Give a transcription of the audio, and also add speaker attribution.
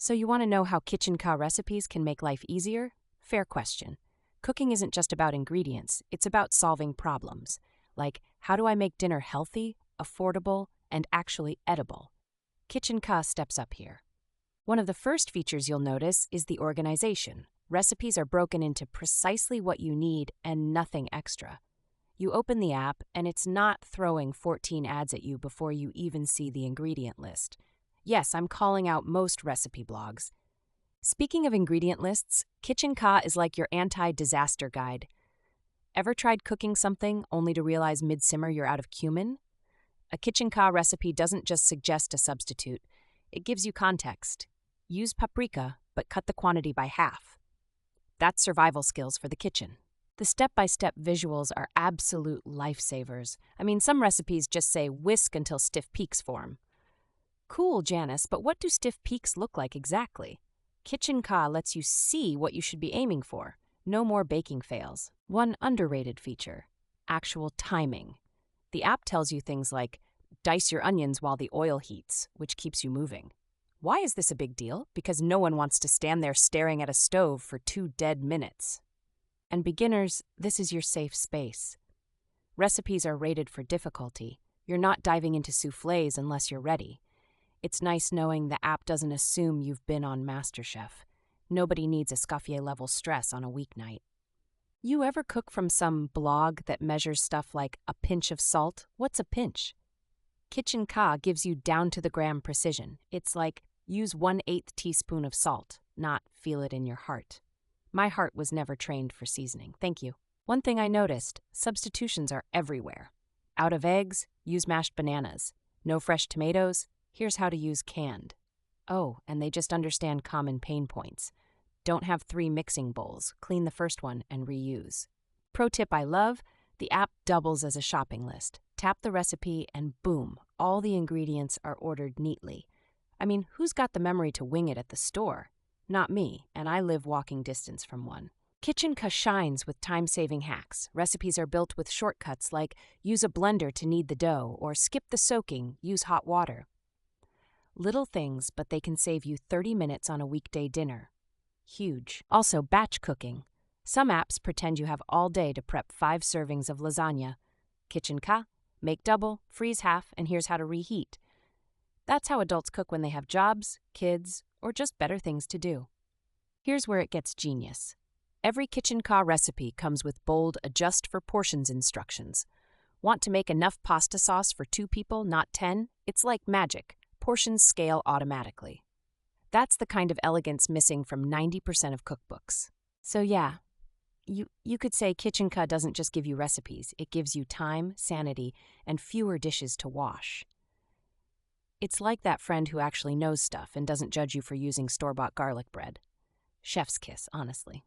Speaker 1: So you want to know how kitchen ka recipes can make life easier? Fair question. Cooking isn't just about ingredients, it's about solving problems. Like, how do I make dinner healthy, affordable, and actually edible? Kitchen ka steps up here. One of the first features you'll notice is the organization. Recipes are broken into precisely what you need and nothing extra. You open the app, and it's not throwing 14 ads at you before you even see the ingredient list. Yes, I'm calling out most recipe blogs. Speaking of ingredient lists, Kitchen Ka is like your anti-disaster guide. Ever tried cooking something only to realize mid-simmer you're out of cumin? A Kitchen Ka recipe doesn't just suggest a substitute, it gives you context. Use paprika, but cut the quantity by half. That's survival skills for the kitchen. The step-by-step visuals are absolute lifesavers. I mean, some recipes just say whisk until stiff peaks form. Cool, Janice, but what do stiff peaks look like exactly? Kitchen Ka lets you see what you should be aiming for. No more baking fails. One underrated feature: actual timing. The app tells you things like, dice your onions while the oil heats, which keeps you moving. Why is this a big deal? Because no one wants to stand there staring at a stove for 2 dead minutes. And beginners, this is your safe space. Recipes are rated for difficulty. You're not diving into soufflés unless you're ready. It's nice knowing the app doesn't assume you've been on MasterChef. Nobody needs Escoffier-level stress on a weeknight. You ever cook from some blog that measures stuff like a pinch of salt? What's a pinch? Kitchen Ka gives you down-to-the-gram precision. It's like, use 1/8 teaspoon of salt, not feel it in your heart. My heart was never trained for seasoning. Thank you. One thing I noticed, substitutions are everywhere. Out of eggs, use mashed bananas. No fresh tomatoes? Here's how to use canned. Oh, and they just understand common pain points. Don't have 3 mixing bowls. Clean the first one and reuse. Pro tip I love, the app doubles as a shopping list. Tap the recipe and boom, all the ingredients are ordered neatly. I mean, who's got the memory to wing it at the store? Not me, and I live walking distance from one. Kitchen Ka shines with time-saving hacks. Recipes are built with shortcuts like use a blender to knead the dough or skip the soaking, use hot water. Little things, but they can save you 30 minutes on a weekday dinner. Huge. Also, batch cooking. Some apps pretend you have all day to prep 5 servings of lasagna. Kitchen Ka, make double, freeze half, and here's how to reheat. That's how adults cook when they have jobs, kids, or just better things to do. Here's where it gets genius. Every Kitchen Ka recipe comes with bold adjust for portions instructions. Want to make enough pasta sauce for 2 people, not 10? It's like magic. Portions scale automatically. That's the kind of elegance missing from 90% of cookbooks. So yeah, you could say Kitchen Ka doesn't just give you recipes, it gives you time, sanity, and fewer dishes to wash. It's like that friend who actually knows stuff and doesn't judge you for using store-bought garlic bread. Chef's kiss, honestly.